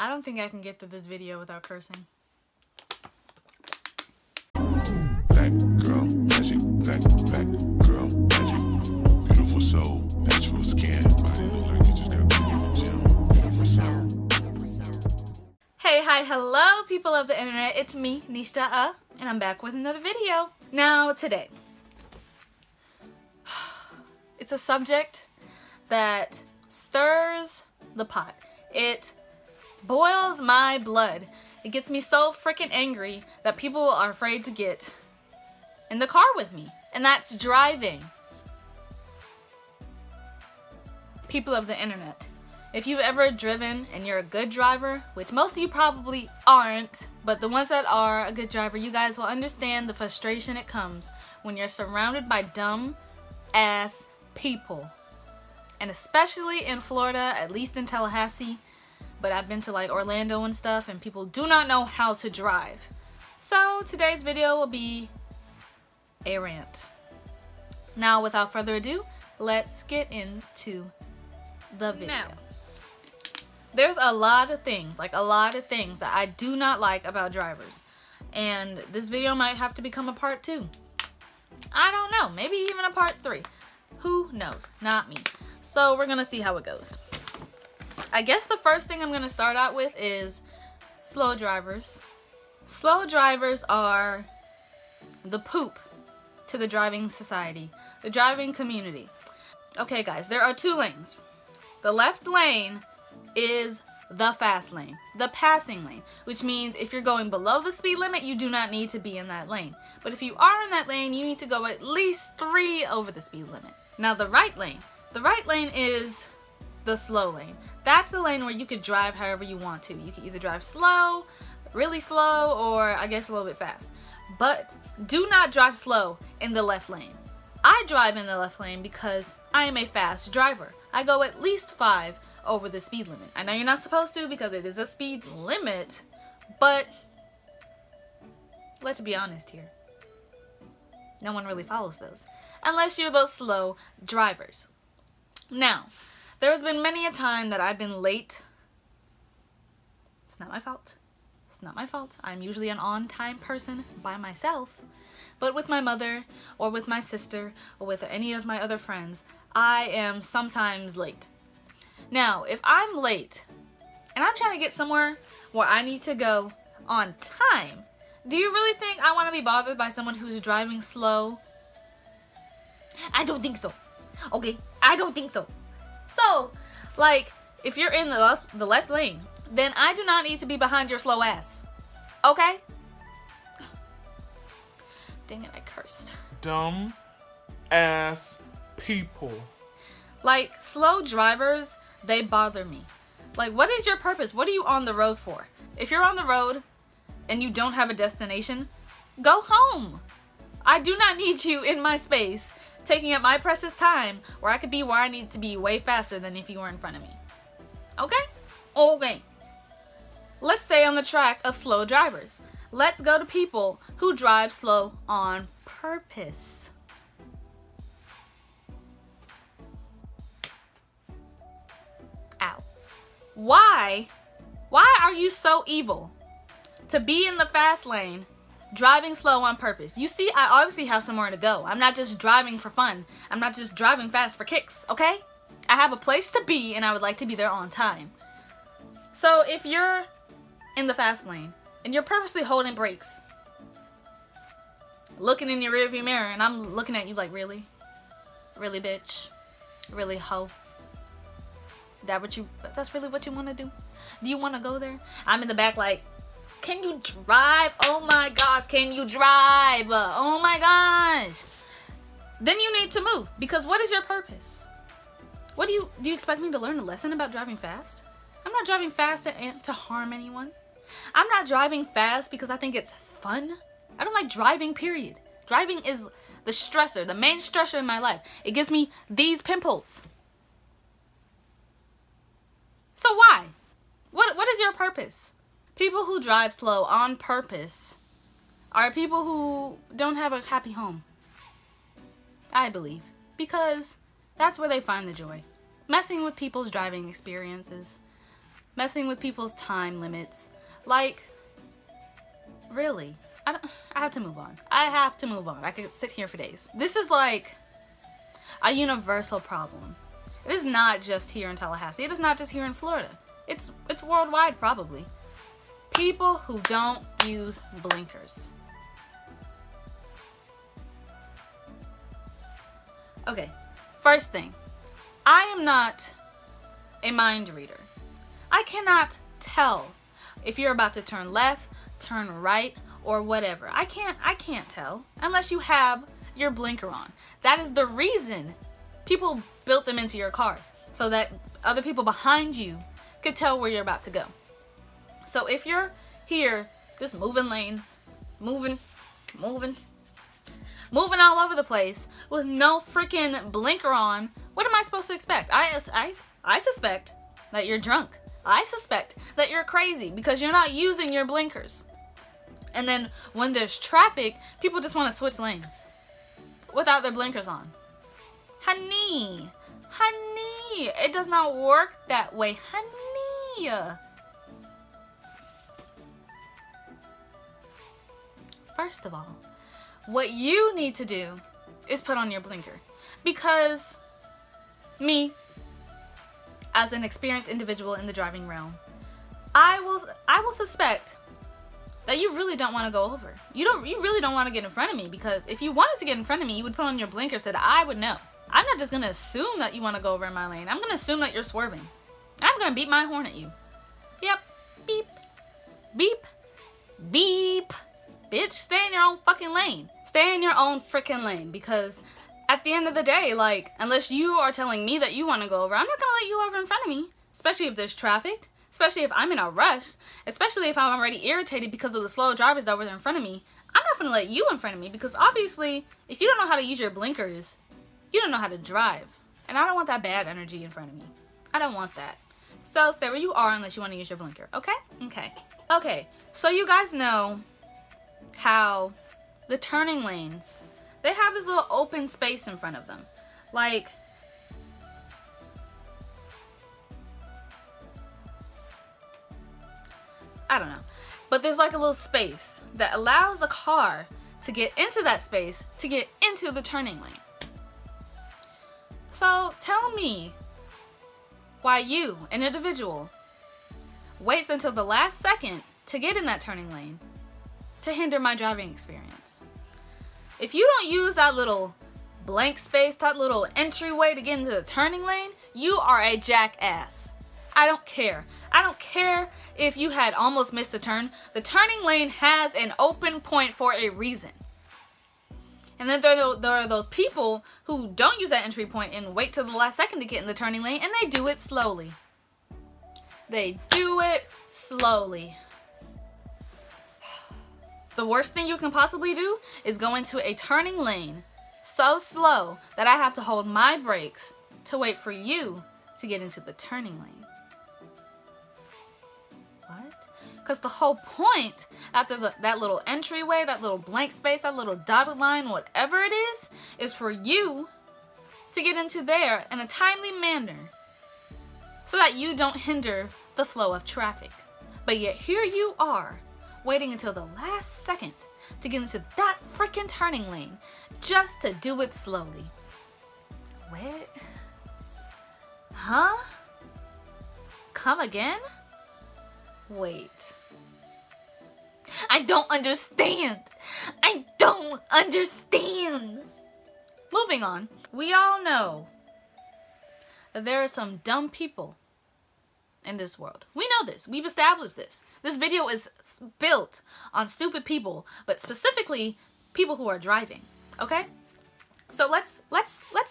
I don't think I can get through this video without cursing. Black girl magic, black girl magic. Beautiful soul, natural skin. Body look like you just got put in the gym. Beautiful soul. Hey, hi, hello people of the internet. It's me, Nisha, and I'm back with another video. Now today, it's a subject that stirs the pot. It boils my blood. It gets me so freaking angry that people are afraid to get in the car with me, and that's driving. People of the internet, if you've ever driven and you're a good driver, which most of you probably aren't, but the ones that are a good driver, you guys will understand the frustration it comes when you're surrounded by dumb ass people. And especially in Florida, at least in Tallahassee, but I've been to like Orlando and stuff, and people do not know how to drive. So today's video will be a rant. Now, without further ado, let's get into the video. Now, there's a lot of things that I do not like about drivers, and this video might have to become a part 2. I don't know, maybe even a part 3. Who knows? Not me. So we're gonna see how it goes. I guess the first thing I'm gonna start out with is slow drivers. Slow drivers are the poop to the driving society, the driving community. Okay guys, there are 2 lanes. The left lane is the fast lane, the passing lane, which means if you're going below the speed limit, you do not need to be in that lane. But if you are in that lane, you need to go at least 3 over the speed limit. Now the right lane is the slow lane. That's the lane where you could drive however you want to. You can either drive slow, really slow, or I guess a little bit fast. But do not drive slow in the left lane. I drive in the left lane because I am a fast driver. I go at least 5 over the speed limit. I know you're not supposed to because it is a speed limit, but let's be honest here. No one really follows those unless you're those slow drivers. Now, there has been many a time that I've been late. It's not my fault. It's not my fault. I'm usually an on-time person by myself. But with my mother, or with my sister, or with any of my other friends, I am sometimes late. Now, if I'm late, and I'm trying to get somewhere where I need to go on time, do you really think I want to be bothered by someone who's driving slow? I don't think so. Okay, I don't think so. So, like, if you're in the left lane, then I do not need to be behind your slow ass. Okay? Dang it, I cursed. Dumb ass people. Like, slow drivers, they bother me. Like, what is your purpose? What are you on the road for? If you're on the road and you don't have a destination, go home. I do not need you in my space taking up my precious time where I could be where I need to be way faster than if you were in front of me. Okay? Okay. Let's stay on the track of slow drivers. Let's go to people who drive slow on purpose. Ow. Why are you so evil to be in the fast lane driving slow on purpose? You see, I obviously have somewhere to go. I'm not just driving for fun. I'm not just driving fast for kicks, okay? I have a place to be and I would like to be there on time. So if you're in the fast lane and you're purposely holding brakes, looking in your rearview mirror, and I'm looking at you like, really? Really, bitch? Really, hoe? That's really what you want to do? Do you want to go there? I'm in the back like, can you drive? Oh my gosh, can you drive? Oh my gosh. Then you need to move, because what is your purpose? What do you expect me to learn a lesson about driving fast? I'm not driving fast to harm anyone. I'm not driving fast because I think it's fun. I don't like driving, period. Driving is the stressor, the main stressor in my life. It gives me these pimples. So why? What is your purpose? People who drive slow on purpose are people who don't have a happy home, I believe, because that's where they find the joy. Messing with people's driving experiences, messing with people's time limits. Like, really? I have to move on. I have to move on. I could sit here for days. This is like a universal problem. It is not just here in Tallahassee. It is not just here in Florida. It's worldwide, probably. People who don't use blinkers. Okay, first thing. I am not a mind reader. I cannot tell if you're about to turn left, turn right, or whatever. I can't tell unless you have your blinker on. That is the reason people built them into your cars, so that other people behind you could tell where you're about to go. So if you're here just moving lanes, moving all over the place with no freaking blinker on, what am I supposed to expect? I suspect that you're drunk. I suspect that you're crazy because you're not using your blinkers. And then when there's traffic, people just want to switch lanes without their blinkers on. Honey, it does not work that way, honey. First of all, what you need to do is put on your blinker, because me, as an experienced individual in the driving realm, I will suspect that you really don't want to go over. You really don't want to get in front of me, because if you wanted to get in front of me, you would put on your blinker so that I would know. I'm not just going to assume that you want to go over in my lane. I'm going to assume that you're swerving. I'm going to beat my horn at you. Yep. Beep. Beep. Beep. Bitch, stay in your own fucking lane. Stay in your own freaking lane, because at the end of the day, like, unless you are telling me that you want to go over, I'm not going to let you over in front of me. Especially if there's traffic. Especially if I'm in a rush. Especially if I'm already irritated because of the slow drivers that were in front of me. I'm not going to let you in front of me, because obviously, if you don't know how to use your blinkers, you don't know how to drive. And I don't want that bad energy in front of me. I don't want that. So stay where you are unless you want to use your blinker. Okay? Okay. Okay. So you guys know how the turning lanes, they have this little open space in front of them. Like, I don't know. But there's like a little space that allows a car to get into that space to get into the turning lane. So tell me why you, an individual, waits until the last second to get in that turning lane to hinder my driving experience. If you don't use that little blank space, that little entryway to get into the turning lane, you are a jackass. I don't care. I don't care if you had almost missed a turn. The turning lane has an open point for a reason. And then there are those people who don't use that entry point and wait till the last second to get in the turning lane, and they do it slowly. They do it slowly. The worst thing you can possibly do is go into a turning lane so slow that I have to hold my brakes to wait for you to get into the turning lane. What? Because the whole point after that little entryway, that little blank space, that little dotted line, whatever it is for you to get into there in a timely manner so that you don't hinder the flow of traffic. But yet here you are, waiting until the last second to get into that freaking turning lane just to do it slowly. What? Huh? Come again? Wait. I don't understand. I don't understand. Moving on. We all know that there are some dumb people in this world. We know this. We've established this. This video is built on stupid people, but specifically people who are driving. Okay? So let's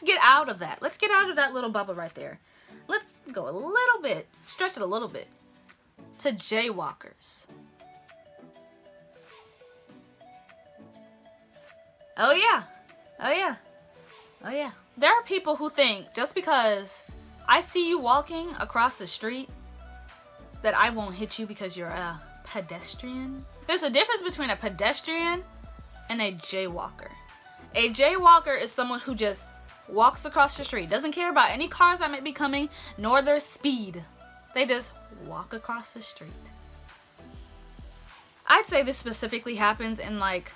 get out of that. Let's get out of that little bubble right there. Let's go a little bit, stretch it a little bit, to jaywalkers. Oh yeah. Oh yeah. Oh yeah. There are people who think just because I see you walking across the street that I won't hit you because you're a pedestrian. There's a difference between a pedestrian and a jaywalker. A jaywalker is someone who just walks across the street, doesn't care about any cars that might be coming, nor their speed. They just walk across the street. I'd say this specifically happens in like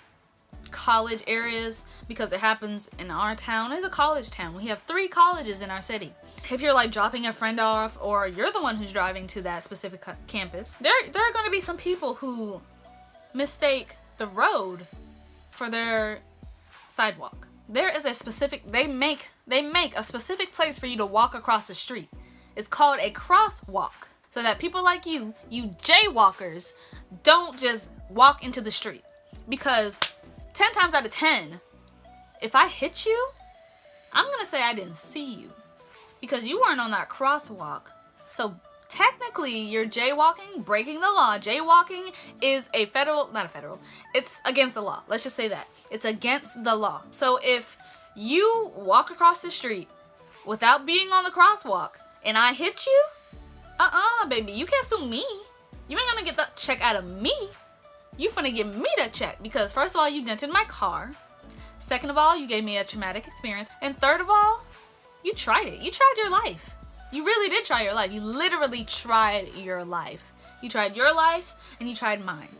college areas because it happens in our town. It's a college town. We have 3 colleges in our city. If you're like dropping a friend off or you're the one who's driving to that specific campus, there are going to be some people who mistake the road for their sidewalk. There is a specific, they make a specific place for you to walk across the street. It's called a crosswalk, so that people like you jaywalkers, don't just walk into the street. Because 10 times out of 10, if I hit you, I'm gonna say I didn't see you because you weren't on that crosswalk. So technically you're jaywalking, breaking the law. Jaywalking is a it's against the law. Let's just say that. It's against the law. So if you walk across the street without being on the crosswalk and I hit you, baby, you can't sue me. You ain't gonna get that check out of me. You finna give me that check because first of all, you dented my car. Second of all, you gave me a traumatic experience. And third of all, you tried it. You tried your life. You really did try your life. You literally tried your life. You tried your life and you tried mine.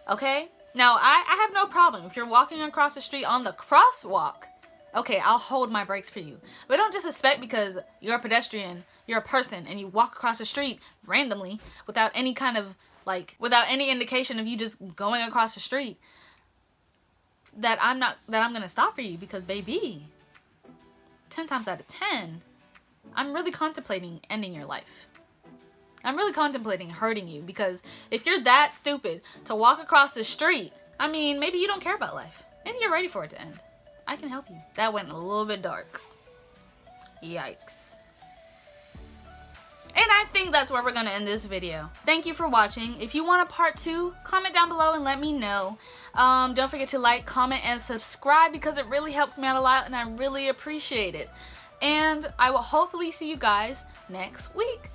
Okay? Now, I have no problem. If you're walking across the street on the crosswalk, okay, I'll hold my brakes for you. But don't just expect because you're a pedestrian, you're a person, and you walk across the street randomly without any kind of, like, without any indication of you just going across the street, that I'm gonna stop for you because, baby, 10 times out of 10, I'm really contemplating ending your life. I'm really contemplating hurting you because if you're that stupid to walk across the street, I mean, maybe you don't care about life. Maybe you're ready for it to end. I can help you. That went a little bit dark. Yikes. And I think that's where we're gonna end this video. Thank you for watching. If you want a part 2, comment down below and let me know. Don't forget to like, comment, and subscribe because it really helps me out a lot and I really appreciate it. And I will hopefully see you guys next week.